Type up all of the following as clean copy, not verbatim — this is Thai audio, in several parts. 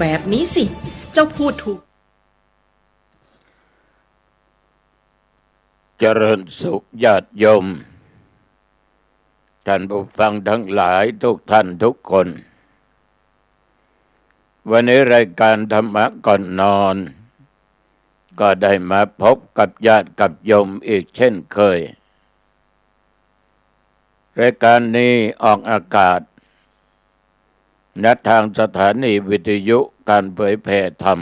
แบบนี้สิเจ้าพูดถูกเจริญสุขญาติโยมท่านผู้ฟังทั้งหลายทุกท่านทุกคนวันนี้รายการธรรมะก่อนนอนก็ได้มาพบกับญาติกับโยมอีกเช่นเคยรายการนี้ออกอากาศณทางสถานีวิทยุการเผยแผ่ธรรม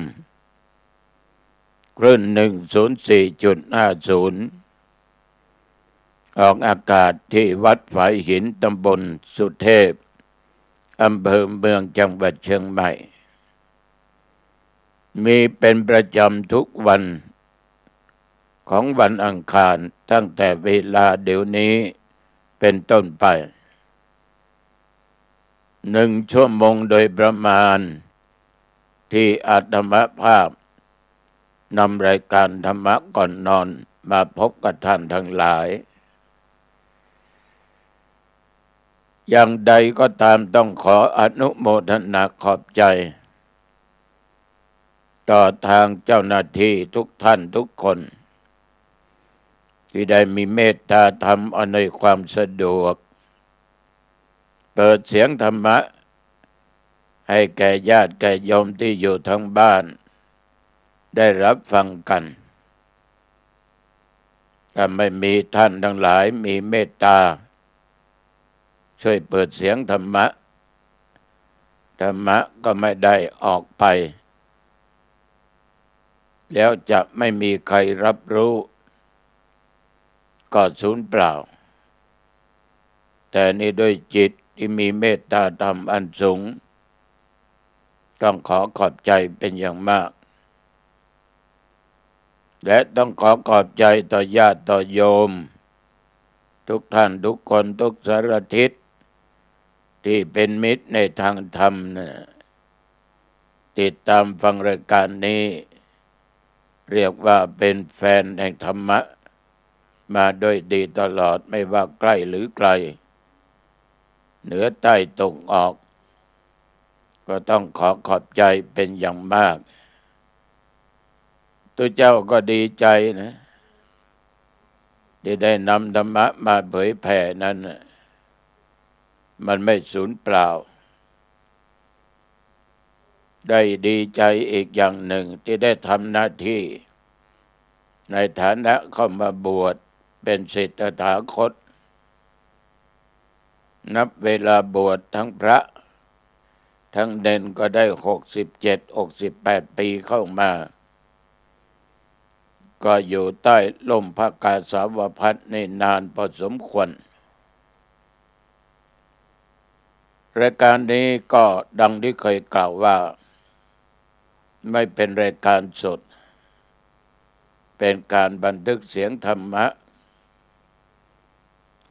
คลื่น 104.50 ออกอากาศที่วัดฝายหินตำบลสุเทพอำเภอเมืองจังหวัดเชียงใหม่มีเป็นประจำทุกวันของวันอังคารตั้งแต่เวลาเดี๋ยวนี้เป็นต้นไป1 ชั่วโมงโดยประมาณที่อาตมาภาพนำรายการธรรมะก่อนนอนมาพบกับท่านทั้งหลายอย่างใดก็ตามต้องขออนุโมทนาขอบใจต่อทางเจ้าหน้าที่ทุกท่านทุกคนที่ได้มีเมตตาธรรมอำนวยความสะดวกเปิดเสียงธรรมะให้แก่ญาติแก่โยมที่อยู่ทั้งบ้านได้รับฟังกันถ้าไม่มีท่านทั้งหลายมีเมตตาช่วยเปิดเสียงธรรมะก็ไม่ได้ออกไปแล้วจะไม่มีใครรับรู้ก็สูญเปล่าแต่นี่ด้วยจิตที่มีเมตตาธรรมอันสูงต้องขอขอบใจเป็นอย่างมากและต้องขอขอบใจต่อญาติต่อโยมทุกท่านทุกคนทุกสารทิศที่เป็นมิตรในทางธรรมนะติดตามฟังรายการนี้เรียกว่าเป็นแฟนแห่งธรรมะมาโดยดีตลอดไม่ว่าใกล้หรือไกลเหนือใต้ตกออกก็ต้องขอขอบใจเป็นอย่างมากตัวเจ้าก็ดีใจนะที่ได้นำธรรมะมาเผยแผ่นั้นมันไม่สูญเปล่าได้ดีใจอีกอย่างหนึ่งที่ได้ทำหน้าที่ในฐานะเข้ามาบวชเป็นศิษย์ตถาคตนับเวลาบวชทั้งพระทั้งเณรก็ได้67-68 ปีเข้ามาก็อยู่ใต้ร่มพระกาสาวพัสในนานพอสมควรรายการนี้ก็ดังที่เคยกล่าวว่าไม่เป็นรายการสดเป็นการบันทึกเสียงธรรมะ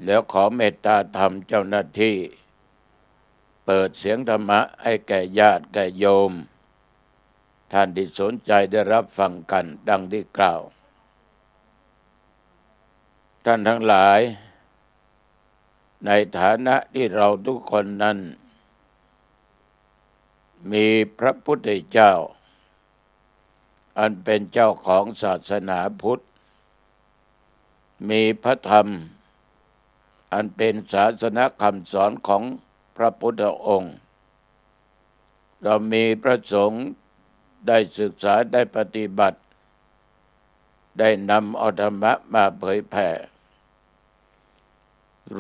แล้วขอเมตตาธรรมเจ้าหน้าที่เปิดเสียงธรรมะให้แก่ญาติแก่โยมท่านที่สนใจได้รับฟังกันดังที่กล่าวท่านทั้งหลายในฐานะที่เราทุกคนนั้นมีพระพุทธเจ้าอันเป็นเจ้าของศาสนาพุทธมีพระธรรมอันเป็นศาสนคำสอนของพระพุทธองค์เรามีพระสงฆ์ได้ศึกษาได้ปฏิบัติได้นำเอาธรรมะมาเผยแผ่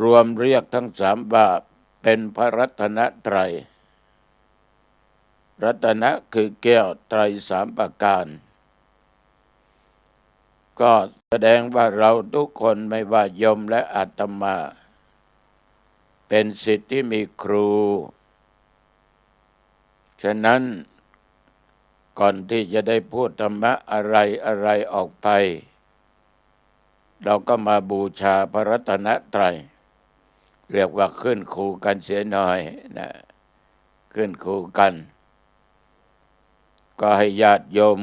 รวมเรียกทั้ง3ว่าเป็นพระรัตนตรัยรัตนะคือแก้วไตร3 ประการก็แสดงว่าเราทุกคนไม่ว่าโยมและอาตมาเป็นศิษย์ที่มีครูฉะนั้นก่อนที่จะได้พูดธรรมะอะไรออกไปเราก็มาบูชาพระรัตนตรัยเรียกว่าขึ้นครูกันเสียหน่อยนะขึ้นครูกันก็ให้ญาติโยม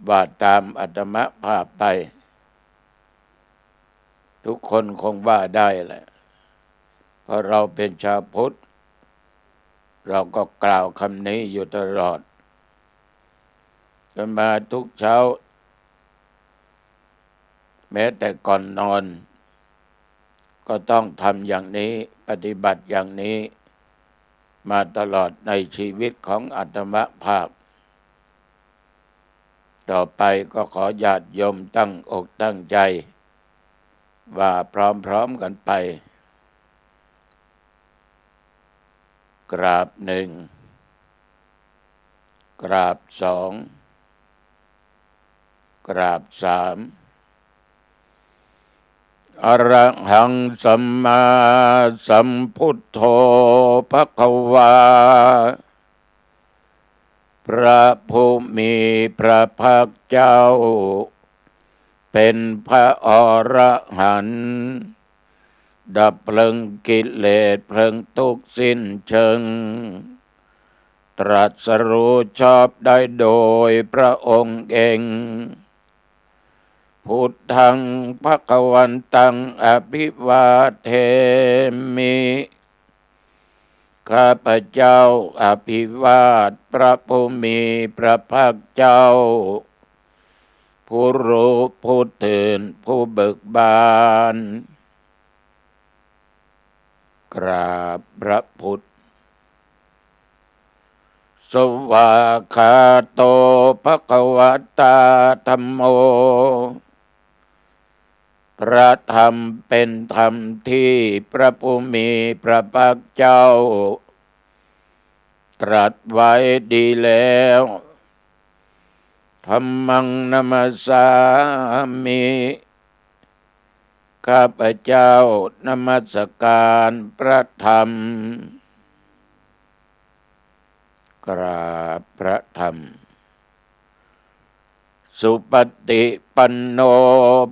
ว่าตามอาตมาภาพไปทุกคนคงว่าได้แหละเพราะเราเป็นชาวพุทธเราก็กล่าวคำนี้อยู่ตลอด กันมาทุกเช้าแม้แต่ก่อนนอนก็ต้องทำอย่างนี้ปฏิบัติอย่างนี้มาตลอดในชีวิตของอาตมภาพต่อไปก็ขอญาติโยมตั้งอกตั้งใจว่าพร้อมๆกันไปกราบหนึ่งกราบสองกราบสามอรหังสัมมาสัมพุทโธภควาพระผู้มีพระภาคเจ้าเป็นพระอรหันต์ดับเพลิงกิเลสเพลิงทุกข์สิ้นเชิงตรัสรู้ชอบได้โดยพระองค์เองพุทธังภควันตังอภิวาเทมิข้าพเจ้าอภิวาทพระผู้มีพระภาคเจ้าผู้รู้ผู้ตื่นผู้เบิกบานกราบพระพุทธสวากขาโตภควตาธัมโมพระธรรมเป็นธรรมที่พระผู้มีพระภาคเจ้าตรัสไว้ดีแล้วธัมมังนัมสสามิข้าพเจ้านมัสการพระธรรมกราบพระธรรมสุปฏิปันโน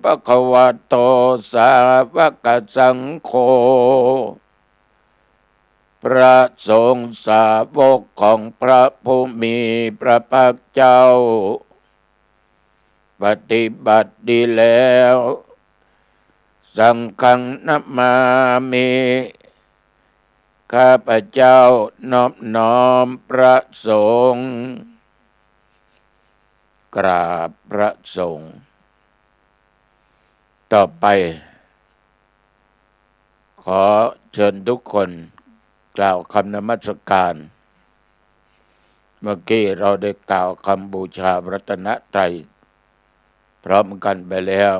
ภควโตสาวกสังโฆพระสงฆ์สาวกของพระผู้มีพระภาคเจ้าปฏิบัติดีแล้วสังฆังนัมมามิข้าพเจ้านอบน้อมพระสงฆ์กราบพระสงฆ์ต่อไปขอเชิญทุกคนกล่าวคำนมัสการเมื่อกี้เราได้กล่าวคำบูชาพระรัตนตรัยพร้อมกันไปแล้ว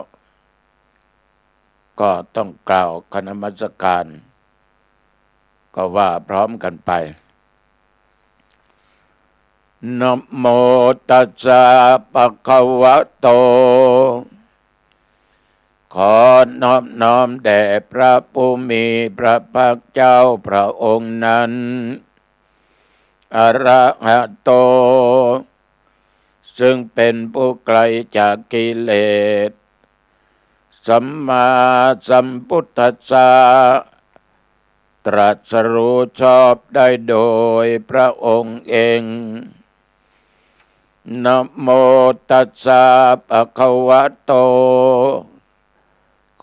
ก็ต้องกล่าวคำนมัสการก็ว่าพร้อมกันไปนะโมตัสสะภะคะวะโตขอนอบน้อมแด่พระผู้มีพระภาคเจ้าพระองค์นั้นอะระหะโตซึ่งเป็นผู้ไกลจากกิเลสสัมมาสัมพุทธัสสะตรัสรู้ชอบได้โดยพระองค์เองนะโมตัสสะภะคะวะโต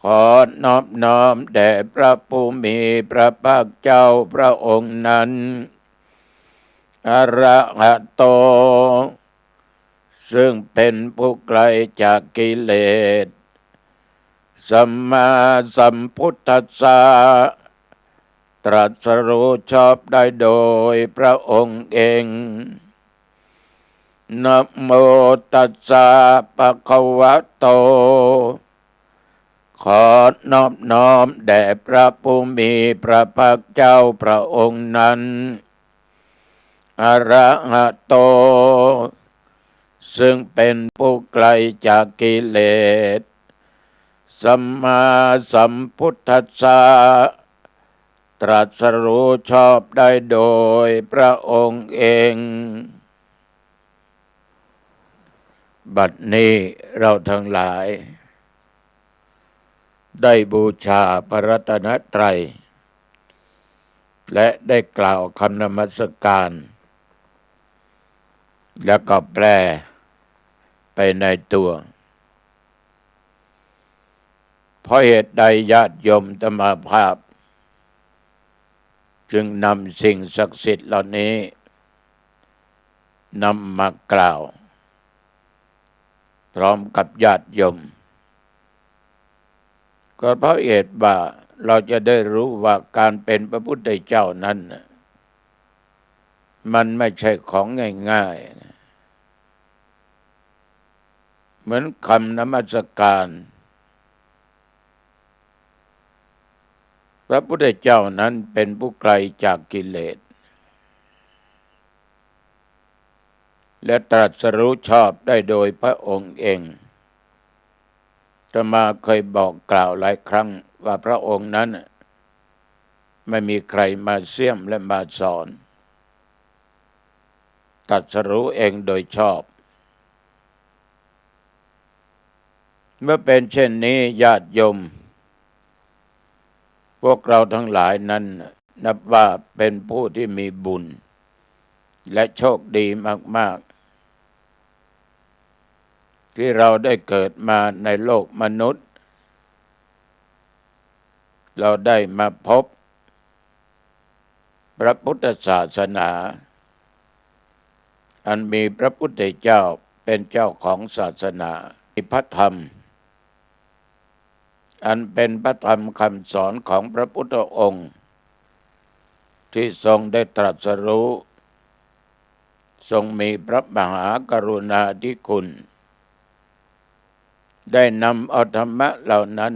ขอนอบน้อมแด่พระผู้มีพระภาคเจ้าพระองค์นั้นอะระหะโตซึ่งเป็นผู้ไกลจากกิเลสสัมมาสัมพุทธัสสะตรัสรู้ชอบได้โดยพระองค์เองนะโมตัสสะภะคะวะโตขอนอบน้อมแด่พระผู้มีพระภาคเจ้าพระองค์นั้นอะระหะโตซึ่งเป็นผู้ไกลจากกิเลสสัมมาสัมพุทธัสสะตรัสรู้ชอบได้โดยพระองค์เองบัดนี้เราทั้งหลายได้บูชาพระรัตนตรัยและได้กล่าวคำนมัสการแล้วก็แปลไปในตัวเพราะเหตุใดญาติโยมธรรมภาพจึงนำสิ่งศักดิ์สิทธิ์เหล่านี้นำมากล่าว พร้อมกับญาติโยมก็เพราะเหตุว่าเราจะได้รู้ว่าการเป็นพระพุทธเจ้านั้นมันไม่ใช่ของง่ายๆเหมือนคำนมัสการพระพุทธเจ้านั้นเป็นผู้ไกลจากกิเลสและตรัสรู้ชอบได้โดยพระองค์เองอาตมาเคยบอกกล่าวหลายครั้งว่าพระองค์นั้นไม่มีใครมาเสี่ยมและมาสอนตรัสรู้เองโดยชอบเมื่อเป็นเช่นนี้ญาติโยมพวกเราทั้งหลายนั้นนับว่าเป็นผู้ที่มีบุญและโชคดีมากๆที่เราได้เกิดมาในโลกมนุษย์เราได้มาพบพระพุทธศาสนาอันมีพระพุทธเจ้าเป็นเจ้าของศาสนามีพระธรรมอันเป็นพระธรรมคำสอนของพระพุทธองค์ที่ทรงได้ตรัสรู้ทรงมีพระมหากรุณาธิคุณได้นำเอาธรรมะเหล่านั้น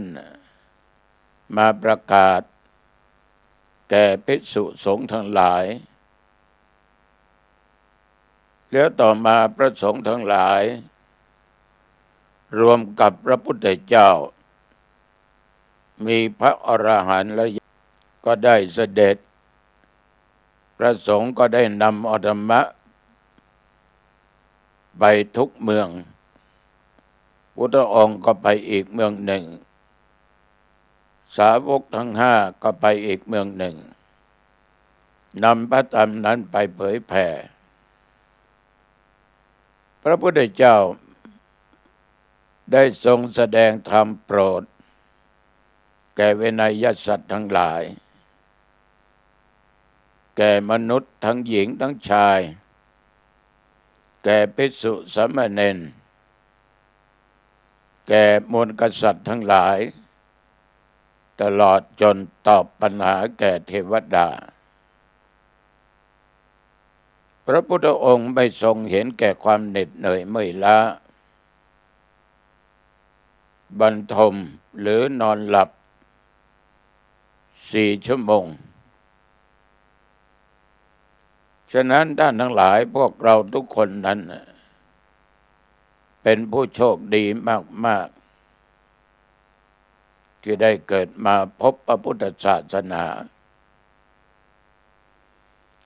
มาประกาศแก่ภิกษุสงฆ์ทั้งหลายแล้วต่อมาพระสงฆ์ทั้งหลายรวมกับพระพุทธเจ้ามีพระอรหันต์และก็ได้เสด็จพระสงฆ์ก็ได้นำเอาธรรมะไปทุกเมืองพุทธองค์ก็ไปอีกเมืองหนึ่งสาวกทั้งห้าก็ไปอีกเมืองหนึ่งนำพระธรรมนั้นไปเผยแผ่พระพุทธเจ้าได้ทรงแสดงธรรมโปรดแก่เวนยสัตว์ทั้งหลายแก่มนุษย์ทั้งหญิงทั้งชายแก่ภิกษุสามเณรแก่มวลกษัตริย์ทั้งหลายตลอดจนตอบปัญหาแก่เทวดาพระพุทธองค์ไม่ทรงเห็นแก่ความเหน็ดเหนื่อยเมื่อยล้าบรรทมหรือนอนหลับ4 ชั่วโมงฉะนั้นท่านทั้งหลายพวกเราทุกคนนั้นเป็นผู้โชคดีมากๆที่ได้เกิดมาพบพระพุทธศาสนา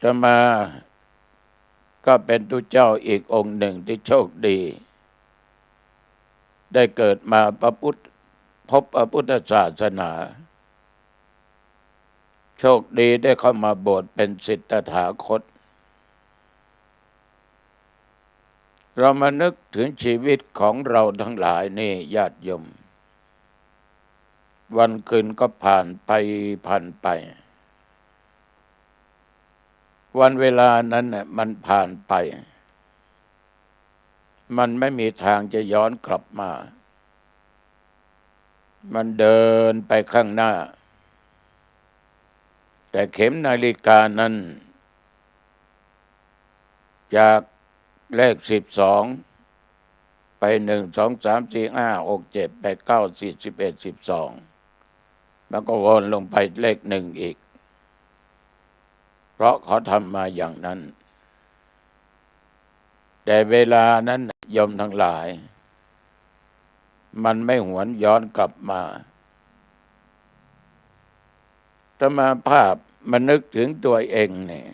จะมาก็เป็นตุเจ้าอีกองค์หนึ่งที่โชคดีได้เกิดมาพบพระพุทธศาสนาโชคดีได้เข้ามาบวชเป็นศิษย์ตถาคตเรามานึกถึงชีวิตของเราทั้งหลายนี่ญาติโยมวันคืนก็ผ่านไปวันเวลานั้นน่ะมันผ่านไปมันไม่มีทางจะย้อนกลับมามันเดินไปข้างหน้าแต่เข็มนาฬิกานั้นจากเลข12ไป1 2 3 4 5 6 7 8 9 10 11 12แล้วก็วนลงไปเลข1อีกเพราะเขาทำมาอย่างนั้นแต่เวลานั้นโยมทั้งหลายมันไม่หวนย้อนกลับมาถ้ามาภาพมานึกถึงตัวเองเนี่ย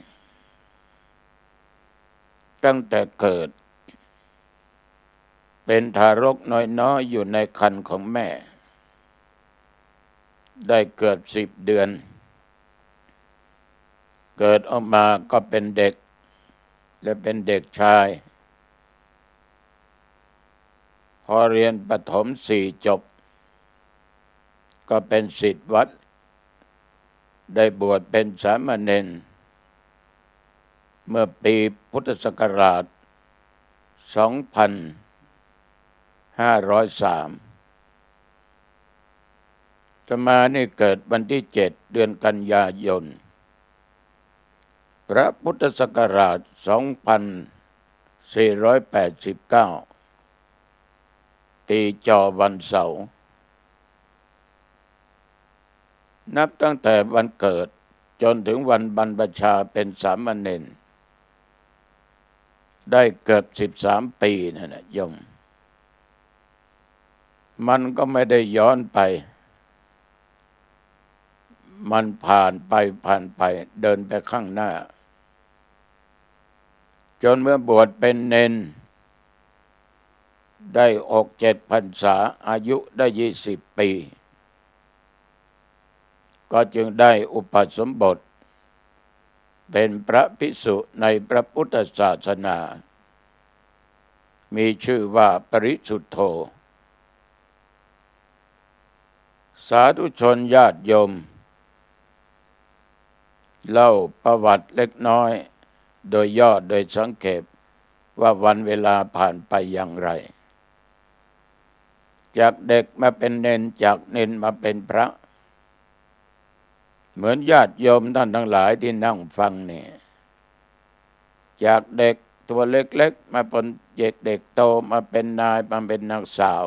ตั้งแต่เกิดเป็นทารกน้อยๆอยู่ในครรภ์ของแม่ได้เกือบ10 เดือนเกิดออกมาก็เป็นเด็กและเป็นเด็กชายพอเรียนประถม4 จบก็เป็นศิษย์วัดได้บวชเป็นสามเณรเมื่อปีพุทธศักราช 2503อาตมานี่เกิดวันที่7เดือนกันยายนพระพุทธศักราช2489ตีจอวันเสาร์นับตั้งแต่วันเกิดจนถึงวันบรรพชาเป็นสามเณรได้เกือบ13 ปีนั่นแหละโยมมันก็ไม่ได้ย้อนไปมันผ่านไปเดินไปข้างหน้าจนเมื่อบวชเป็นเณรได้6-7 พรรษาอายุได้20 ปีก็จึงได้อุปสมบทเป็นพระภิกษุในพระพุทธศาสนามีชื่อว่าปริสุทธโธสาธุชนญาติโยมเล่าประวัติเล็กน้อยโดยย่อโดยสังเขปว่าวันเวลาผ่านไปอย่างไรจากเด็กมาเป็นเณรจากเณรมาเป็นพระเหมือนญาติโยมท่านทั้งหลายที่นั่งฟังนี่จากเด็กตัวเล็กๆมาเป็นเด็กโตมาเป็นนายมาเป็นนักสาว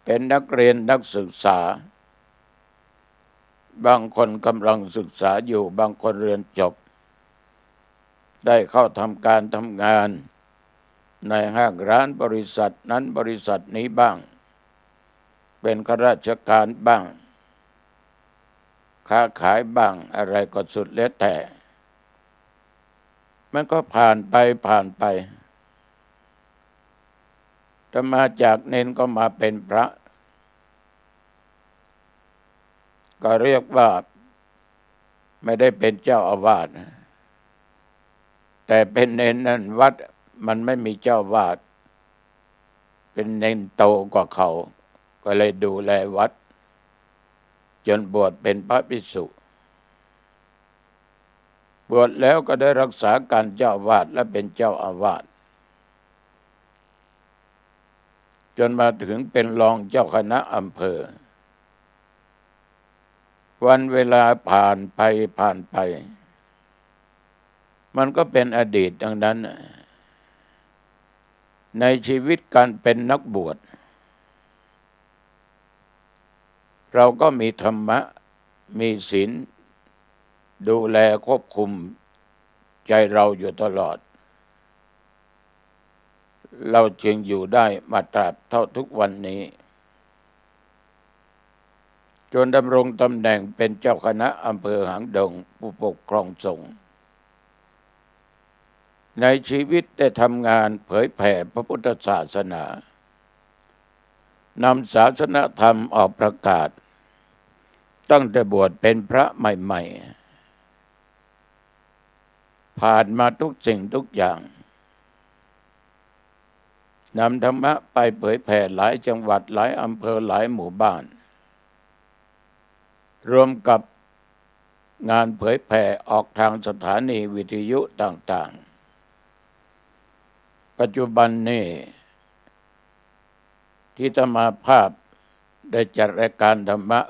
เป็นนักเรียนนักศึกษาบางคนกำลังศึกษาอยู่บางคนเรียนจบได้เข้าทำการทำงานในห้างร้านบริษัทนั้นบริษัทนี้บ้างเป็นข้าราชการบ้างค้าขายบ้างอะไรก็สุดแล้วแต่มันก็ผ่านไปถ้ามาจากเณรก็มาเป็นพระก็เรียกว่าไม่ได้เป็นเจ้าอาวาสแต่เป็นเณรนั้นวัดมันไม่มีเจ้าอาวาสเป็นเณรโตกว่าเขาก็เลยดูแลวัดจนบวชเป็นพระภิกษุบวชแล้วก็ได้รักษาการเจ้าอาวาสและเป็นเจ้าอาวาสจนมาถึงเป็นรองเจ้าคณะอำเภอวันเวลาผ่านไปมันก็เป็นอดีตดังนั้นในชีวิตการเป็นนักบวชเราก็มีธรรมะมีศีลดูแลควบคุมใจเราอยู่ตลอดเราจึงอยู่ได้มาตราบเท่าทุกวันนี้จนดำรงตำแหน่งเป็นเจ้าคณะอำเภอหางดงผู้ปกครองสงฆ์ในชีวิตได้ทำงานเผยแผ่พระพุทธศาสนานำศาสนธรรมออกประกาศตั้งแต่บวชเป็นพระใหม่ๆผ่านมาทุกสิ่งทุกอย่างนำธรรมะไปเผยแผ่หลายจังหวัดหลายอำเภอหลายหมู่บ้านรวมกับงานเผยแผ่ออกทางสถานีวิทยุต่างๆปัจจุบันนี้ที่อาตมาภาพได้จัดรายการธรรมะ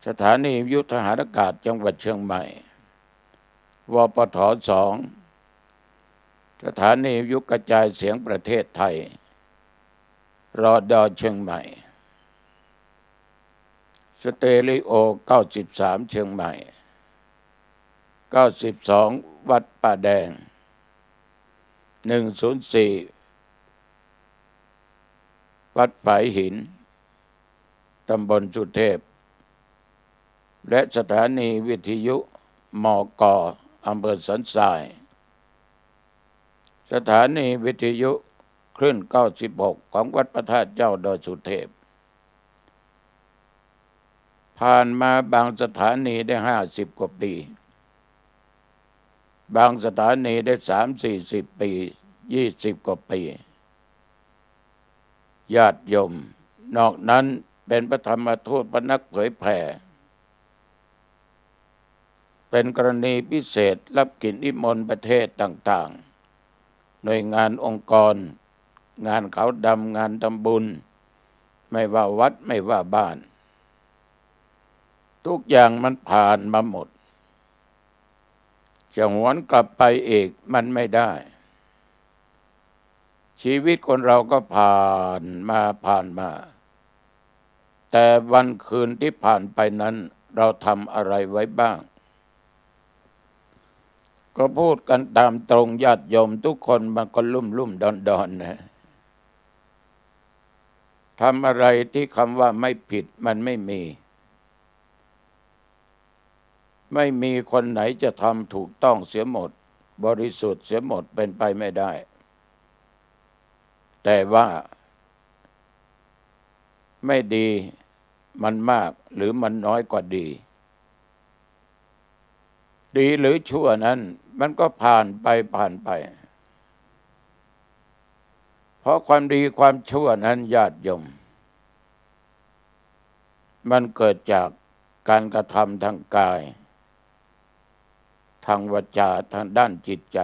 สถานีวิทยุทหารอากาศจังหวัดเชียงใหม่วปท2สถานีวิทยุกระจายเสียงประเทศไทยรดเชียงใหม่สเตอริโอ93เชียงใหม่92วัดป่าแดง104วัดฝายหินตำบลสุเทพและสถานีวิทยุมก.อำเภอสันทรายสถานีวิทยุคลื่น96ของวัดพระธาตุเจ้าดอยสุเทพผ่านมาบางสถานีได้50 กว่าปีบางสถานีได้30-40 ปี20 กว่าปีญาติโยมนอกนั้นเป็นพระธรรมทูตพระนักเผยแผ่เป็นกรณีพิเศษรับกิจนิมนต์ประเทศต่างๆหน่วยงานองค์กร งานขาวดำงานทำบุญไม่ว่าวัดไม่ว่าบ้านทุกอย่างมันผ่านมาหมดจะหวนกลับไปอีกมันไม่ได้ชีวิตคนเราก็ผ่านมาแต่วันคืนที่ผ่านไปนั้นเราทำอะไรไว้บ้างก็พูดกันตามตรงญาติโยมทุกคนมันก็ลุ่มดอนนะทำอะไรที่คำว่าไม่ผิดมันไม่มีคนไหนจะทำถูกต้องเสียหมดบริสุทธิ์เสียหมดเป็นไปไม่ได้แต่ว่าไม่ดีมันมากหรือมันน้อยกว่าดีหรือชั่วนั้นมันก็ผ่านไปเพราะความดีความชั่วนั้นญาติโยมมันเกิดจากการกระทำทางกายทางวาจาทางด้านจิตใจ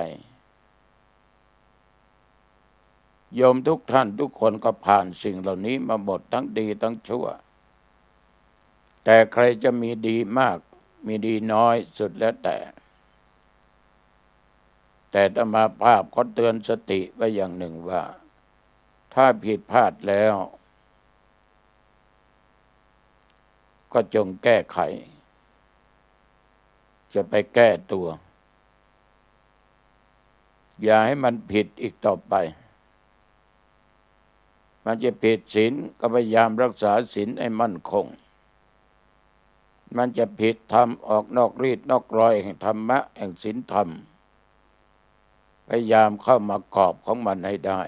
โยมทุกท่านทุกคนก็ผ่านสิ่งเหล่านี้มาหมดทั้งดีทั้งชั่วแต่ใครจะมีดีมากมีดีน้อยสุดแล้วแต่อาตมาภาพก็เตือนสติไว้อย่างหนึ่งว่าถ้าผิดพลาดแล้วก็จงแก้ไขจะไปแก้ตัวอย่าให้มันผิดอีกต่อไปมันจะผิดศีลก็พยายามรักษาศีลให้มั่นคงมันจะผิดธรรมออกนอกรีดนอกรอยแห่งธรรมะแห่งศีลธรรมพยายามเข้ามากรอบของมันให้ได้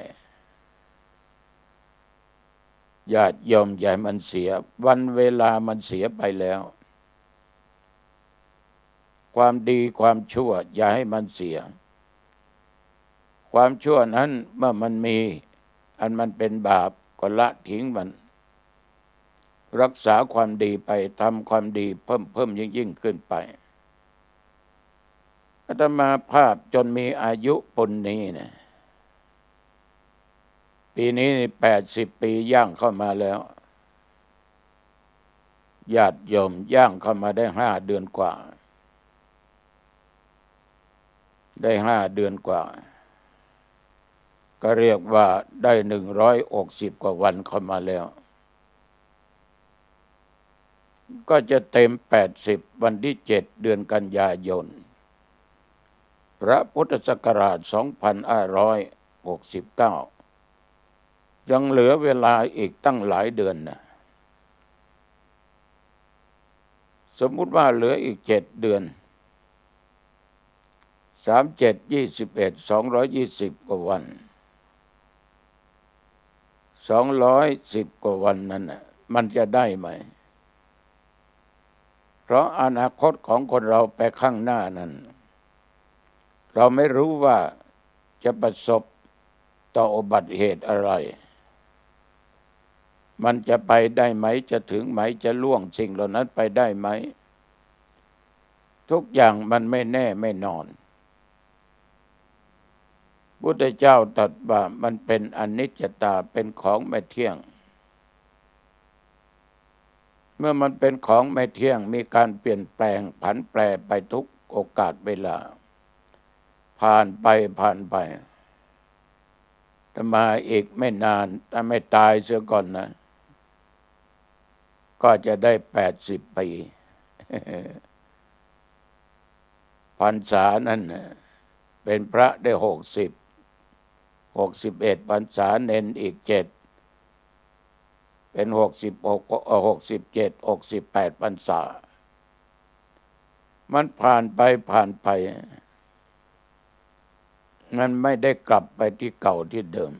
ญาติโยมอย่าให้มันเสียวันเวลามันเสียไปแล้วความดีความชั่วอย่าให้มันเสียความชั่วนั้นเมื่อมันมีอันมันเป็นบาปก็ละทิ้งมันรักษาความดีไปทำความดีเพิ่มยิ่งขึ้นไปอาตมาภาพจนมีอายุปุณนี้นะปีนี้80 ปีย่างเข้ามาแล้วญาติโยมย่างเข้ามาได้5 เดือนกว่าก็เรียกว่าได้160 กว่าวันเข้ามาแล้วก็จะเต็ม80วันที่7 เดือนกันยายนพระพุทธศักราช2569ยังเหลือเวลาอีกตั้งหลายเดือนนะสมมุติว่าเหลืออีก7 เดือน37 21 220 กว่าวัน210 กว่าวันนั้นน่ะมันจะได้ไหมเพราะอนาคตของคนเราไปข้างหน้านั้นเราไม่รู้ว่าจะประสบต่ออุบัติเหตุอะไรมันจะไปได้ไหมจะถึงไหมจะล่วงสิ่งเหล่านั้นไปได้ไหมทุกอย่างมันไม่แน่ไม่นอนพุทธเจ้าตรัสว่ามันเป็นอนิจจตาเป็นของไม่เที่ยงเมื่อมันเป็นของไม่เที่ยงมีการเปลี่ยนแปลงผันแปรไปทุกโอกาสเวลาผ่านไปแต่มาอีกไม่นานถ้าไม่ตายเสียก่อนนะก็จะได้80 ปีพรรษานั้นเป็นพระได้61 พรรษาเน้นอีก7เป็น66 67 68 พรรษามันผ่านไปมันไม่ได้กลับไปที่เก่าที่เดิม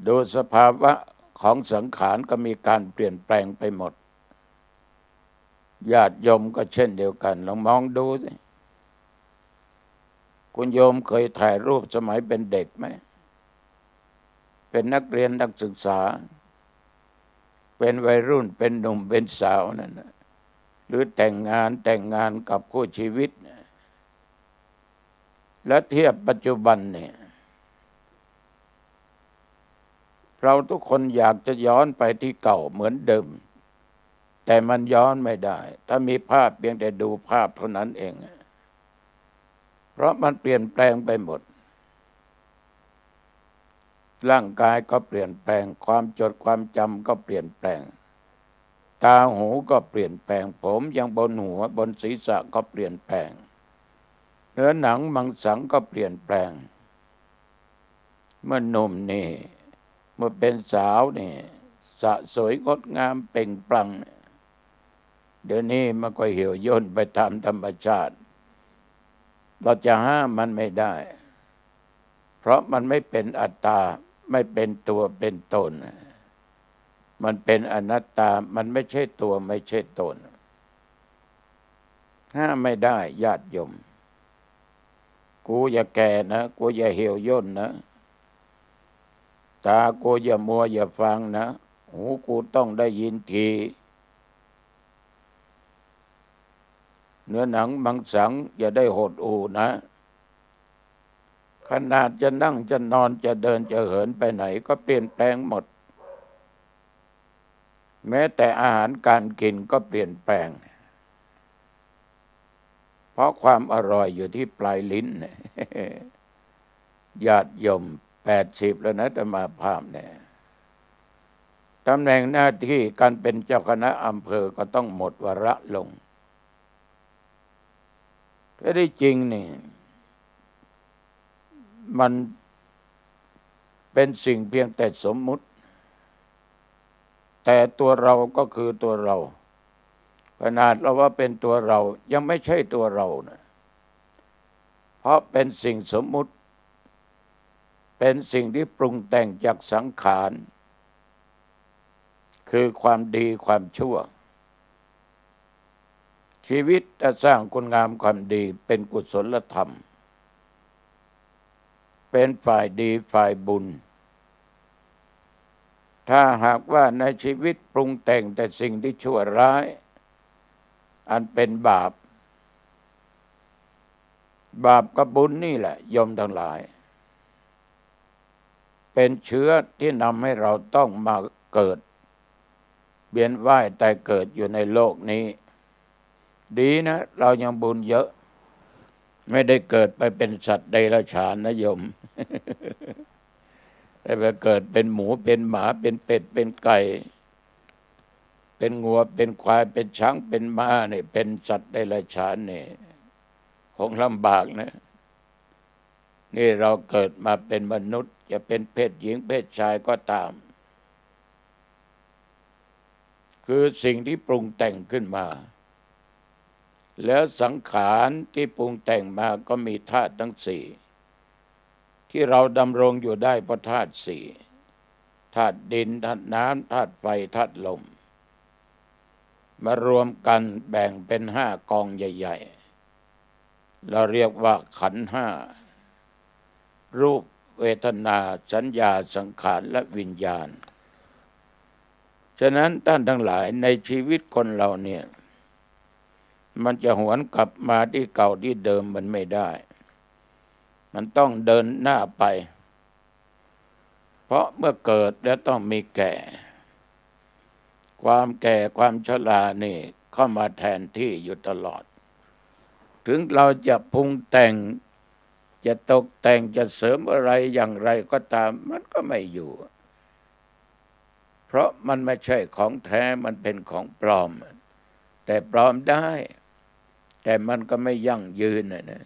ดูสภาวะของสังขารก็มีการเปลี่ยนแปลงไปหมดญาติโยมก็เช่นเดียวกันลองมองดูสิคุณโยมเคยถ่ายรูปสมัยเป็นเด็กไหมเป็นนักเรียนนักศึกษาเป็นวัยรุ่นเป็นหนุ่มเป็นสาวนั่นนะหรือแต่งงานกับคู่ชีวิตและเทียบปัจจุบันเนี่ย เราทุกคนอยากจะย้อนไปที่เก่าเหมือนเดิมแต่มันย้อนไม่ได้ถ้ามีภาพเพียงแต่ดูภาพเท่านั้นเองเพราะมันเปลี่ยนแปลงไปหมดร่างกายก็เปลี่ยนแปลงความจดความจำก็เปลี่ยนแปลงตาหูก็เปลี่ยนแปลงผมยังบนหัวบนศีรษะก็เปลี่ยนแปลงเนื้อหนังมังสังก็เปลี่ยนแปลงเมื่อหนุ่มนี่เมื่อเป็นสาวนี่สะสวยงดงามเปล่งปลั่งเดี๋ยวนี้มันก็เหี่ยวย่นไปตามธรรมชาติเราจะห้ามมันไม่ได้เพราะมันไม่เป็นอัตตาไม่เป็นตัวเป็นตนมันเป็นอนัตตามันไม่ใช่ตัวไม่ใช่ตนห้ามไม่ได้ญาติโยมกูอย่าแก่นะกูอย่าเหี่ยวย่นนะตากูอย่ามัวอย่าฟังนะหูกูต้องได้ยินทีเนื้อหนังมังสังอย่าได้หดหู่นะขนาดจะนั่งจะนอนจะเดินจะเหินไปไหนก็เปลี่ยนแปลงหมดแม้แต่อาหารการกินก็เปลี่ยนแปลงเพราะความอร่อยอยู่ที่ปลายลิ้นญาติโยม80แล้วนะอาตมาภาพเนี่ยตำแหน่งหน้าที่การเป็นเจ้าคณะอำเภอก็ต้องหมดวาระลงก็ได้จริงนี่มันเป็นสิ่งเพียงแต่สมมุติแต่ตัวเราก็คือตัวเราขนาดเราว่าเป็นตัวเรายังไม่ใช่ตัวเรานะเพราะเป็นสิ่งสมมุติเป็นสิ่งที่ปรุงแต่งจากสังขารคือความดีความชั่วชีวิตจะสร้างคุณงามความดีเป็นกุศลธรรมเป็นฝ่ายดีฝ่ายบุญถ้าหากว่าในชีวิตปรุงแต่งแต่สิ่งที่ชั่วร้ายอันเป็นบาปกับบุญนี่แหละโยมทั้งหลายเป็นเชื้อที่นำให้เราต้องมาเกิดเวียนว่ายแต่เกิดอยู่ในโลกนี้ดีนะเรายังบุญเยอะไม่ได้เกิดไปเป็นสัตว์เดรัจฉานนะโยม ได้ไปเกิดเป็นหมูเป็นหมาเป็นเป็ดเป็นไก่เป็นงัวเป็นควายเป็นช้างเป็นม้าเนี่ยเป็นสัตว์เดรัจฉานเนี่ยคงลำบากนะนี่เราเกิดมาเป็นมนุษย์จะเป็นเพศหญิงเพศชายก็ตามคือสิ่งที่ปรุงแต่งขึ้นมาแล้วสังขารที่ปรุงแต่งมาก็มีธาตุทั้งสี่ที่เราดำรงอยู่ได้เพราะธาตุสี่ธาตุดินธาตุน้ำธาตุไฟธาตุลมมารวมกันแบ่งเป็น5 กองใหญ่ๆเราเรียกว่าขันธ์ห้ารูปเวทนาสัญญาสังขารและวิญญาณฉะนั้นท่านทั้งหลายในชีวิตคนเราเนี่ยมันจะหวนกลับมาที่เก่าที่เดิมมันไม่ได้มันต้องเดินหน้าไปเพราะเมื่อเกิดแล้วต้องมีแก่ความชรานี่เข้ามาแทนที่อยู่ตลอดถึงเราจะปรุงแต่งจะตกแต่งจะเสริมอะไรอย่างไรก็ตามมันก็ไม่อยู่เพราะมันไม่ใช่ของแท้มันเป็นของปลอมแต่ปลอมได้แต่มันก็ไม่ยั่งยืนนะ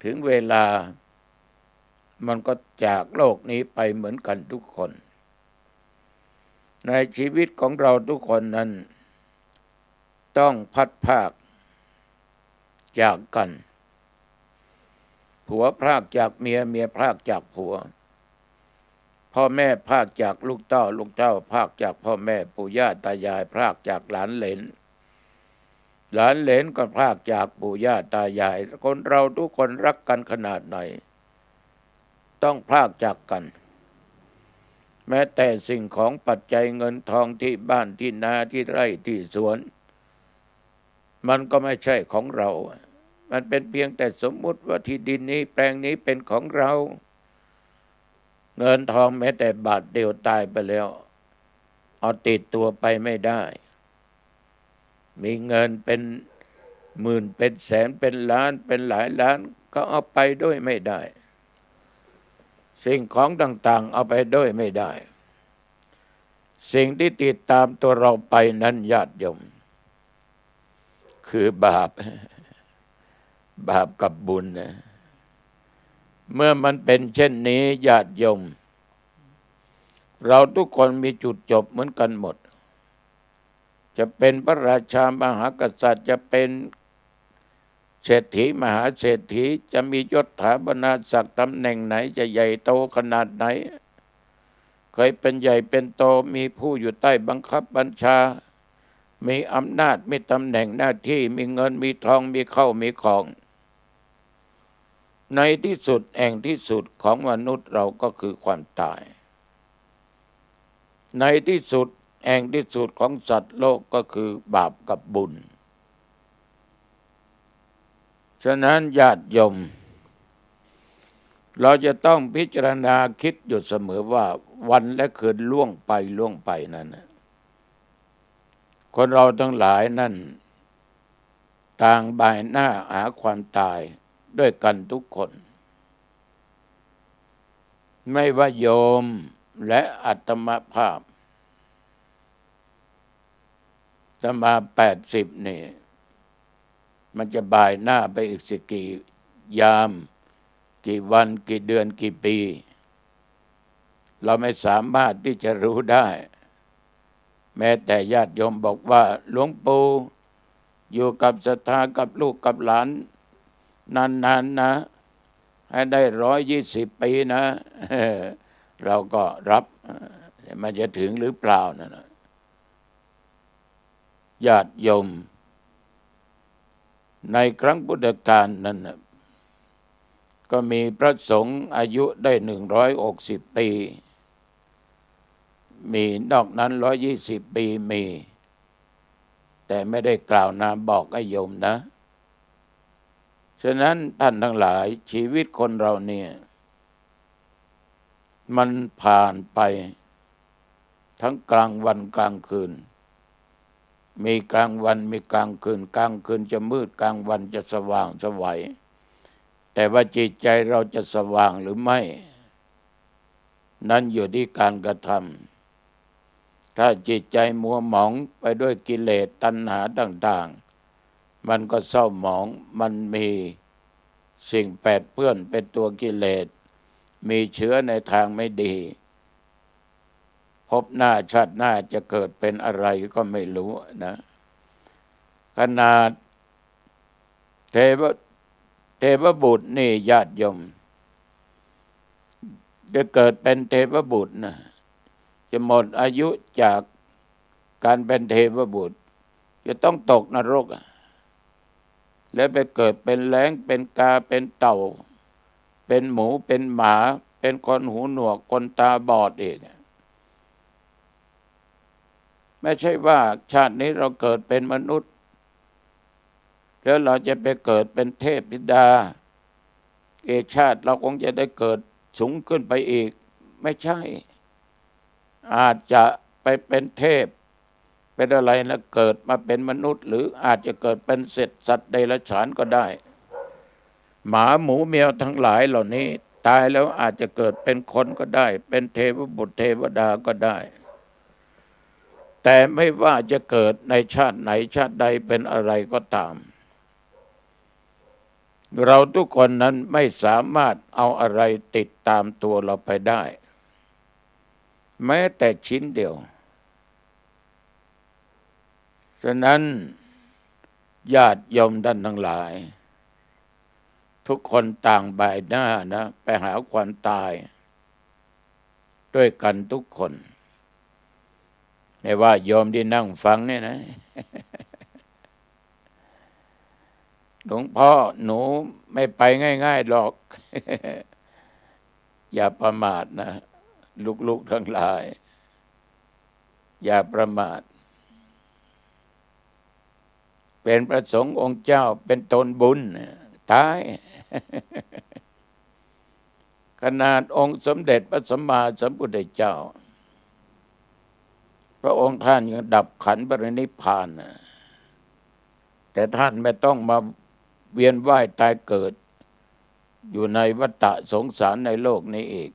ถึงเวลามันก็จากโลกนี้ไปเหมือนกันทุกคนในชีวิตของเราทุกคนนั้นต้องพัดพรากจากกันผัวพรากจากเมียเมียพรากจากผัวพ่อแม่พรากจากลูกเต้าลูกเต้าพรากจากพ่อแม่ปู่ย่าตายายพรากจากหลานเหลนหลานเหลนก็พรากจากปู่ย่าตายายคนเราทุกคนรักกันขนาดไหนต้องพรากจากกันแม้แต่สิ่งของปัจจัยเงินทองที่บ้านที่นาที่ไร่ที่สวนมันก็ไม่ใช่ของเรามันเป็นเพียงแต่สมมุติว่าที่ดินนี้แปลงนี้เป็นของเรา เงินทองแม้แต่บาทเดียวตายไปแล้วเอาติดตัวไปไม่ได้ มีเงินเป็นหมื่นเป็นแสนเป็นล้านเป็นหลายล้านก็เอาไปด้วยไม่ได้ สิ่งของต่างๆเอาไปด้วยไม่ได้ สิ่งที่ติดตามตัวเราไปนั้นญาติโยมคือบาป บาปกับบุญนะเมื่อมันเป็นเช่นนี้ญาติโยมเราทุกคนมีจุดจบเหมือนกันหมด จะเป็นพระราชามหากษัตริย์จะเป็นเศรษฐีมหาเศรษฐีจะมียศถาบรรดาศักดิ์ตำแหน่งไหนจะใหญ่โตขนาดไหนเคยเป็นใหญ่เป็นโตมีผู้อยู่ใต้บังคับบัญชามีอำนาจมีตำแหน่งหน้าที่มีเงินมีทองมีเข้ามีของในที่สุดแห่งที่สุดของมนุษย์เราก็คือความตายในที่สุดแห่งที่สุดของสัตว์โลกก็คือบาปกับบุญฉะนั้นญาติโยมเราจะต้องพิจารณาคิดอยู่เสมอว่าวันและคืนล่วงไปนั้นคนเราทั้งหลายนั่นต่างบ่ายหน้าหาความตายด้วยกันทุกคนไม่ว่าโยมและอาตมาภาพอาตมา80นี่มันจะบ่ายหน้าไปอีกสิกี่ยามกี่วันกี่เดือนกี่ปีเราไม่สามารถที่จะรู้ได้แม้แต่ญาติโยมบอกว่าหลวงปู่อยู่กับศรัทธากับลูกกับหลานนานๆนะให้ได้120 ปีนะ เราก็รับมันจะถึงหรือเปล่านะญาติโยมในครั้งพุทธกาลนั้นก็มีพระสงฆ์อายุได้160 ปีมีนอกนั้น120 ปีมีแต่ไม่ได้กล่าวนามบอกให้โยมนะฉะนั้นท่านทั้งหลายชีวิตคนเราเนี่ยมันผ่านไปทั้งกลางวันกลางคืนมีกลางวันมีกลางคืนกลางคืนจะมืดกลางวันจะสว่างไสวแต่ว่าจิตใจเราจะสว่างหรือไม่นั้นอยู่ที่การกระทำถ้าจิตใจมัวหมองไปด้วยกิเลสตัณหาต่างๆมันก็เศร้าหมองมันมีสิ่งแปดเปื้อนเป็นตัวกิเลสมีเชื้อในทางไม่ดีพบหน้าชาติหน้าจะเกิดเป็นอะไรก็ไม่รู้นะขนาดเทวบุตรนี่ญาติโยมจะเกิดเป็นเทวบุตรนะจะหมดอายุจากการเป็นเทวบุตรจะต้องตกนรกแล้วไปเกิดเป็นแล้งเป็นกาเป็นเต่าเป็นหมูเป็นหมาเป็นคนหูหนวกคนตาบอดอีกไม่ใช่ว่าชาตินี้เราเกิดเป็นมนุษย์แล้วเราจะไปเกิดเป็นเทพธิดาชาติเราคงจะได้เกิดสูงขึ้นไปอีกไม่ใช่อาจจะไปเป็นเทพเป็นอะไรนะเกิดมาเป็นมนุษย์หรืออาจจะเกิดเป็นสัตว์เดรัจฉานก็ได้หมาหมูแมวทั้งหลายเหล่านี้ตายแล้วอาจจะเกิดเป็นคนก็ได้เป็นเทพบุตรเทวดาก็ได้แต่ไม่ว่าจะเกิดในชาติไหนชาติใดเป็นอะไรก็ตามเราทุกคนนั้นไม่สามารถเอาอะไรติดตามตัวเราไปได้แม้แต่ชิ้นเดียวฉะนั้นญาติโยมท่านทั้งหลายทุกคนต่างบ่ายหน้านะไปหาความตายด้วยกันทุกคนไม่ว่าโยมที่นั่งฟังเนี่ยนะ หลวงพ่อหนูไม่ไปง่ายๆหรอก อย่าประมาทนะลูกๆทั้งหลายอย่าประมาทเป็นพระสงฆ์องค์เจ้าเป็นตนบุญตาย ขนาดองค์สมเด็จพระสัมมาสัมพุทธเจ้าพระองค์ท่านยังดับขันธ์ปรินิพพานนะแต่ท่านไม่ต้องมาเวียนว่ายตายเกิดอยู่ในวัฏสงสารในโลกนี้อีก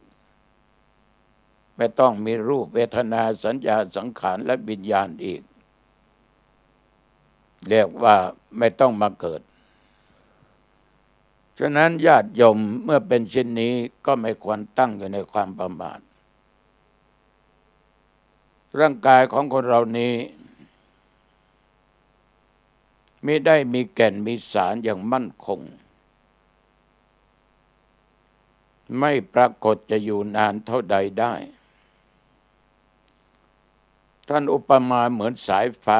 ไม่ต้องมีรูปเวทนาสัญญาสังขารและวิญญาณอีกเรียกว่าไม่ต้องมาเกิดฉะนั้นญาติโยมเมื่อเป็นเช่นนี้ก็ไม่ควรตั้งอยู่ในความประมาทร่างกายของคนเรานี้มิได้มีแก่นมีสารอย่างมั่นคงไม่ปรากฏจะอยู่นานเท่าใดได้ท่านอุปมาเหมือนสายฟ้า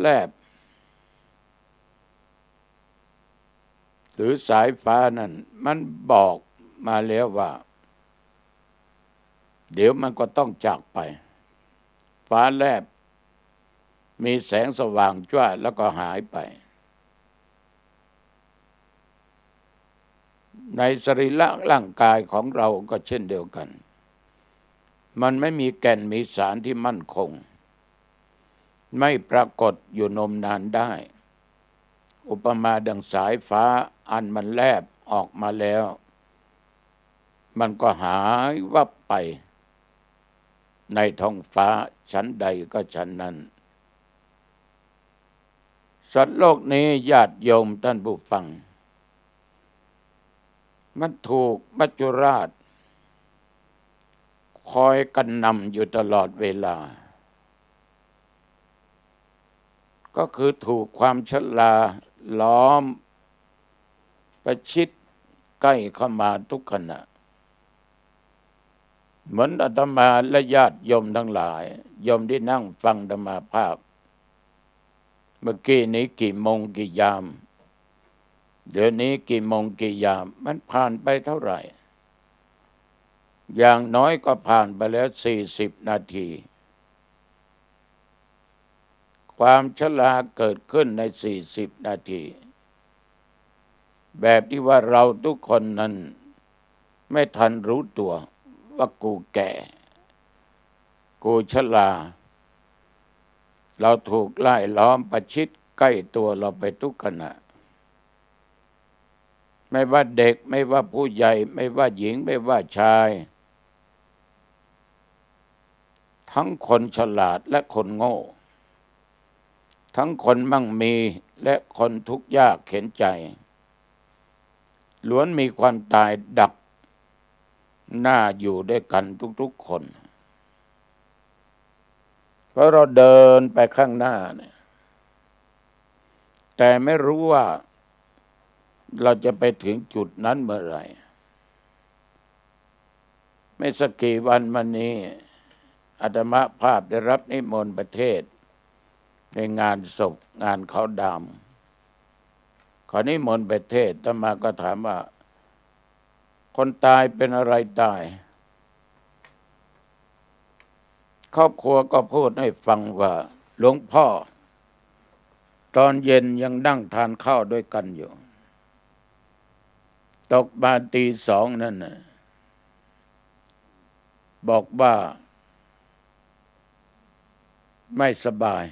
แลบหรือสายฟ้านั้นมันบอกมาแล้วว่าเดี๋ยวมันก็ต้องจากไปฟ้าแลบมีแสงสว่างจ้าแล้วก็หายไปในสรีระร่างกายของเราก็เช่นเดียวกันมันไม่มีแก่นมีสารที่มั่นคงไม่ปรากฏอยู่นมนานได้อุปมาดังสายฟ้าอันมันแลบออกมาแล้วมันก็หายวับไปในท้องฟ้าชั้นใดก็ชั้นนั้นสัตว์โลกนี้ญาติโยมท่านผู้ฟังมันถูกมัจจุราชคอยกันนำอยู่ตลอดเวลาก็คือถูกความชราล้อมประชิดใกล้เข้ามาทุกขณะเหมือนอาตมาและญาติโยมทั้งหลายโยมที่นั่งฟังธรรมาภาพเมื่อกี้นี้กี่โมงกี่ยามเดี๋ยวนี้กี่โมงกี่ยามมันผ่านไปเท่าไหร่อย่างน้อยก็ผ่านไปแล้ว40 นาทีความชราเกิดขึ้นใน40 นาทีแบบที่ว่าเราทุกคนนั้นไม่ทันรู้ตัวว่ากูแก่กูชราเราถูกไล่ล้อมประชิดใกล้ตัวเราไปทุกขณะไม่ว่าเด็กไม่ว่าผู้ใหญ่ไม่ว่าหญิงไม่ว่าชายทั้งคนฉลาดและคนโง่ทั้งคนมั่งมีและคนทุกข์ยากเข็นใจล้วนมีความตายดักหน้าอยู่ด้วยกันทุกๆคนเพราะเราเดินไปข้างหน้าเนี่ยแต่ไม่รู้ว่าเราจะไปถึงจุดนั้นเมื่อไหร่ไม่สักกี่วันมานี้อาตมาภาพได้รับนิมนต์ประเทศในงานศพงานเขาดำขอนิมนต์ประเทศอาตมาก็ถามว่าคนตายเป็นอะไรตายครอบครัวก็พูดให้ฟังว่าหลวงพ่อตอนเย็นยังนั่งทานข้าวด้วยกันอยู่ตกมาตี 2นั่นน่ะบอกว่าไม่สบาย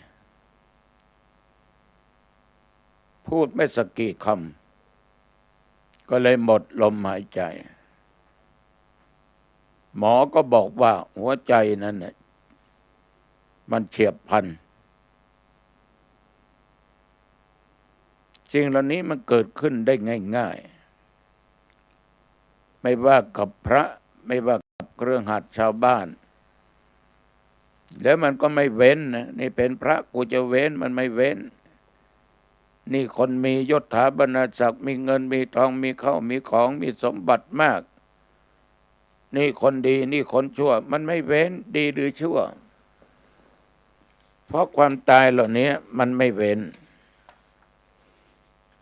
พูดไม่สักกี่คำก็เลยหมดลมหายใจหมอก็บอกว่าหัวใจนั้นน่ะมันเฉียบพลันสิ่งเหล่านี้มันเกิดขึ้นได้ง่ายๆไม่ว่ากับพระไม่ว่ากับเครื่องหัตถ์ชาวบ้านแล้วมันก็ไม่เว้นนะนี่เป็นพระกูจะเว้นมันไม่เว้นนี่คนมียศถาบรรดาศักดิ์มีเงินมีทองมีข้าวมีของมีสมบัติมากนี่คนดีนี่คนชั่วมันไม่เว้นดีหรือชั่วเพราะความตายเหล่านี้มันไม่เว้น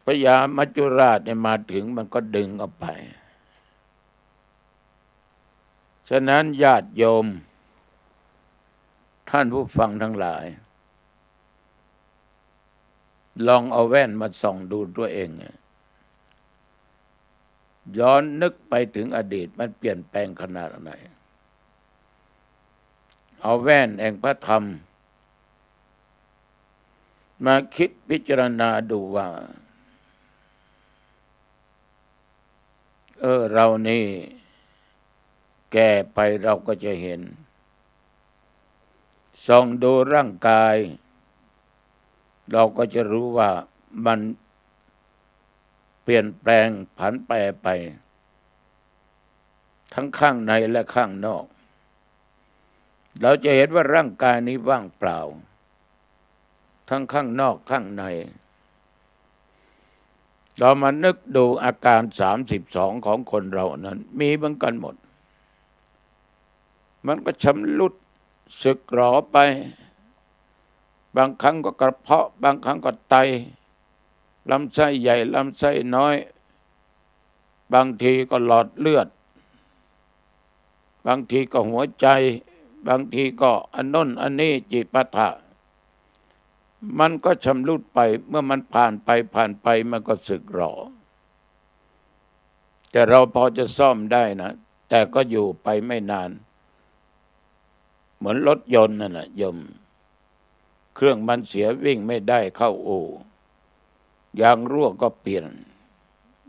พญามัจจุราชเนี่ยมาถึงมันก็ดึงออกไปฉะนั้นญาติโยมท่านผู้ฟังทั้งหลายลองเอาแว่นมาส่องดูตัวเอง ย้อนนึกไปถึงอดีตมันเปลี่ยนแปลงขนาดไหนเอาแว่นแห่งพระธรรมมาคิดพิจารณาดูว่าเรานี่แก่ไปเราก็จะเห็นส่องดูร่างกายเราก็จะรู้ว่ามันเปลี่ยนแปลงผันแปรไปทั้งข้างในและข้างนอกเราจะเห็นว่าร่างกายนี้ว่างเปล่าทั้งข้างนอกข้างในเรามานึกดูอาการ32ของคนเรานั้นมีเหมือนกันหมดมันก็ชำรุดสึกหรอไปบางครั้งก็กระเพาะบางครั้งก็ไตลำไส้ใหญ่ลำไส้น้อยบางทีก็หลอดเลือดบางทีก็หัวใจบางทีก็อันน้นอันนี้จิปาถะมันก็ชำรุดไปเมื่อมันผ่านไปมันก็สึกหรอแต่เราพอจะซ่อมได้นะแต่ก็อยู่ไปไม่นานเหมือนรถยนต์นั่นแหละโยมเครื่องมันเสียวิ่งไม่ได้เข้าอู่ยางรั่วก็เปลี่ยน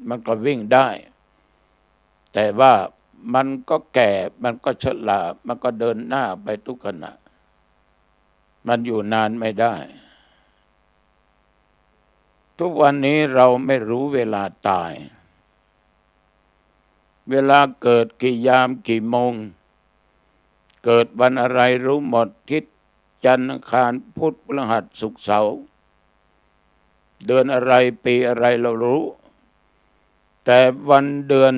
มันก็วิ่งได้แต่ว่ามันก็แก่มันก็ชรามันก็เดินหน้าไปทุกขณะมันอยู่นานไม่ได้ทุกวันนี้เราไม่รู้เวลาตายเวลาเกิดกี่ยามกี่โมงเกิดวันอะไรรู้หมดทิศจันทร์อังคารพุธพฤหัสศุกร์เสาร์เดือนอะไรปีอะไรเรารู้แต่วันเดือน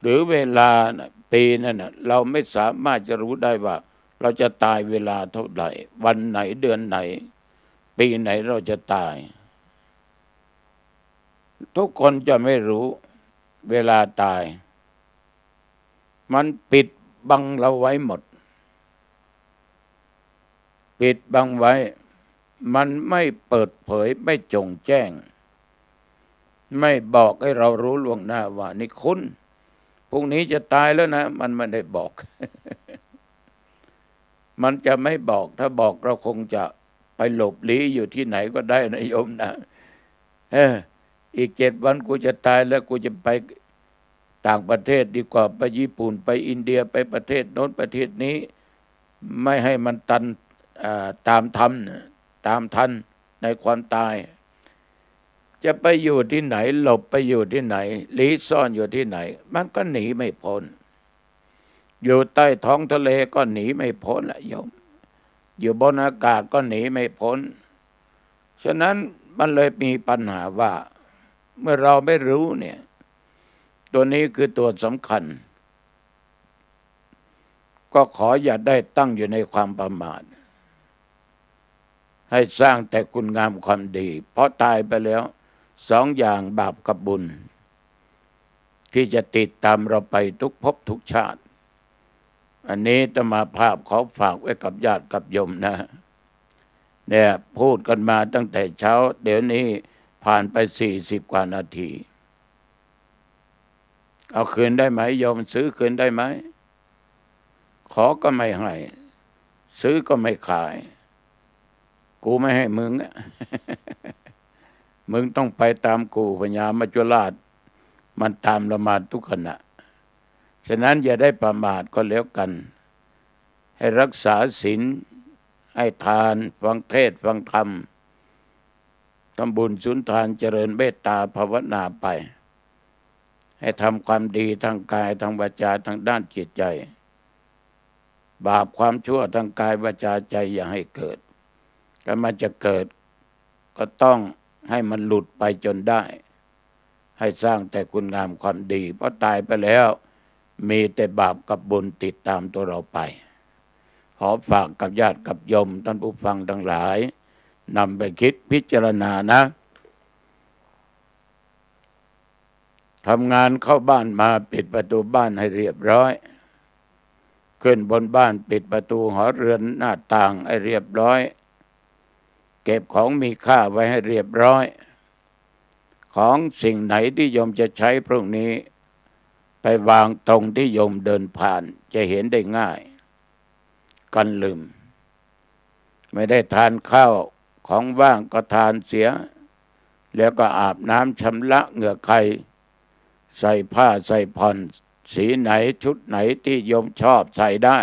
หรือเวลาปีนั่นเราไม่สามารถจะรู้ได้ว่าเราจะตายเวลาเท่าไหร่วันไหนเดือนไหนปีไหนเราจะตายทุกคนจะไม่รู้เวลาตายมันปิดบังเราไว้หมดปิดบังไว้มันไม่เปิดเผยไม่จงแจ้งไม่บอกให้เรารู้ล่วงหน้าว่านี่คุณพรุ่งนี้จะตายแล้วนะมันไม่ได้บอก มันจะไม่บอกถ้าบอกเราคงจะไปหลบลี้อยู่ที่ไหนก็ได้นะโยมนะอีก7 วันกูจะตายแล้วกูจะไปต่างประเทศดีกว่าไปญี่ปุ่นไปอินเดียไปประเทศโน้นประเทศนี้ไม่ให้มันตันตามทันในความตายจะไปอยู่ที่ไหนหลบไปอยู่ที่ไหนลี้ซ่อนอยู่ที่ไหนมันก็หนีไม่พ้นอยู่ใต้ท้องทะเลก็หนีไม่พ้นละโยมอยู่บนอากาศก็หนีไม่พ้นฉะนั้นมันเลยมีปัญหาว่าเมื่อเราไม่รู้เนี่ยตัวนี้คือตัวสำคัญก็ขออย่าได้ตั้งอยู่ในความประมาทให้สร้างแต่คุณงามความดีเพราะตายไปแล้ว2 อย่างบาปกับบุญที่จะติดตามเราไปทุกภพทุกชาติอันนี้อาตมาภาพขอฝากไว้กับญาติกับโยมนะเนี่ยพูดกันมาตั้งแต่เช้าเดี๋ยวนี้ผ่านไป40 กว่านาทีเอาคืนได้ไหมโยมซื้อคืนได้ไหมขอก็ไม่ให้ซื้อก็ไม่ขายกูไม่ให้มึง มึงต้องไปตามกูพญามัจจุราชมันตามเรามาทุกขณะฉะนั้นอย่าได้ประมาทก็แล้วกันให้รักษาศีลให้ทานฟังเทศน์ฟังธรรมทำบุญสุนทานเจริญเมตตาภาวนาไปให้ทำความดีทางกายทางวาจาทางด้านจิตใจบาปความชั่วทางกายวาจาใจอย่าให้เกิดถ้ามันจะเกิดก็ต้องให้มันหลุดไปจนได้ให้สร้างแต่คุณงามความดีเพราะตายไปแล้วมีแต่บาปกับบุญติดตามตัวเราไปขอฝากกับญาติกับโยมท่านผู้ฟังทั้งหลายนำไปคิดพิจารณานะทำงานเข้าบ้านมาปิดประตูบ้านให้เรียบร้อยขึ้นบนบ้านปิดประตูหอเรือนหน้าต่างให้เรียบร้อยเก็บของมีค่าไว้ให้เรียบร้อย ของสิ่งไหนที่โยมจะใช้พรุ่งนี้ไปวางตรงที่โยมเดินผ่านจะเห็นได้ง่ายกันลืมไม่ได้ทานข้าวของว่างก็ทานเสียแล้วก็อาบน้ำชำระเหงื่อใครใส่ผ้าใส่ผ่อนสีไหนชุดไหนที่โยมชอบใส่ได้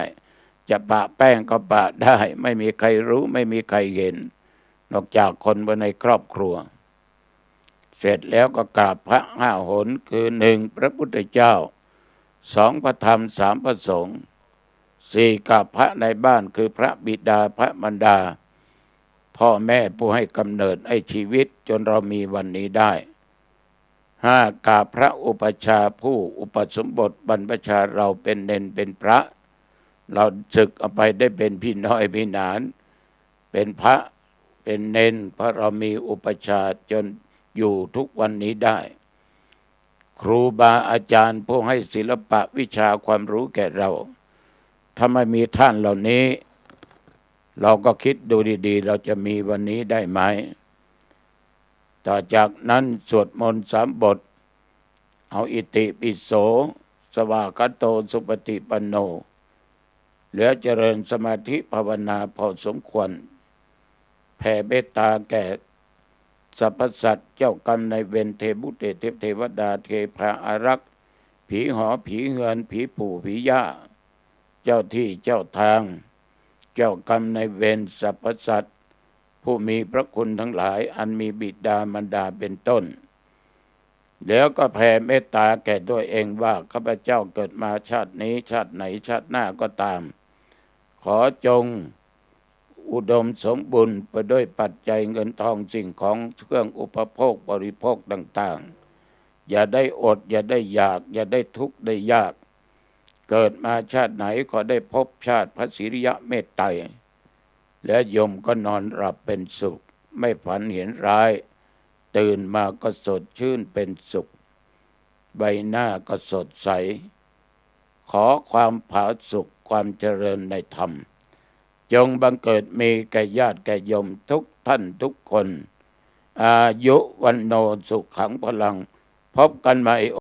จะปะแป้งก็ปะได้ไม่มีใครรู้ไม่มีใครเห็นนอกจากคนในครอบครัวเสร็จแล้วก็กราบพระ5 หนคือ1พระพุทธเจ้า2พระธรรม3พระสงฆ์4กราบพระในบ้านคือพระบิดาพระมารดาพ่อแม่ผู้ให้กำเนิดให้ชีวิตจนเรามีวันนี้ได้5กราบพระอุปชฌาย์ผู้อุปสมบทบรรพชาเราเป็นเณรเป็นพระเราศึกออกไปได้เป็นพี่น้อยพี่หนานเป็นพระเป็นเณรเพราะเรามีอุปชฌาย์จนอยู่ทุกวันนี้ได้ครูบาอาจารย์ผู้ให้ศิลปะวิชาความรู้แก่เราถ้าไม่มีท่านเหล่านี้เราก็คิดดูดีๆเราจะมีวันนี้ได้ไหมต่อจากนั้นสวดมนต์3 บทเอาอิติปิโสสวากขาโตสุปฏิปันโนเหลือเจริญสมาธิภาวนาพอสมควรแผ่เมตตาแก่สรรพสัตว์เจ้ากรรมนายเวรเทพุเทพเทวดาเทพาอารักษ์ผีหอผีเงินผีปู่ผีย่าเจ้าที่เจ้าทางเจ้ากรรมนายเวรสรรพสัตว์ผู้มีพระคุณทั้งหลายอันมีบิดามารดาเป็นต้นแล้วก็แผ่เมตตาแก่ตัวเองว่าข้าพเจ้าเกิดมาชาตินี้ชาติไหนชาติหน้าก็ตามขอจงอุดมสมบูรณ์ไปด้วยปัจจัยเงินทองสิ่งของเครื่องอุปโภคบริโภคต่างๆอย่าได้อดอย่าได้อยากอย่าได้ทุกข์ได้ยากเกิดมาชาติไหนก็ได้พบชาติพระศิริยะเมตไตรและโยมก็นอนหลับเป็นสุขไม่ฝันเห็นร้ายตื่นมาก็สดชื่นเป็นสุขใบหน้าก็สดใสขอความผาสุกความเจริญในธรรมจงบังเกิดมีแก่ญาติแก่โยมทุกท่านทุกคนอายุวันโนสุขังพลังพบกันใหม่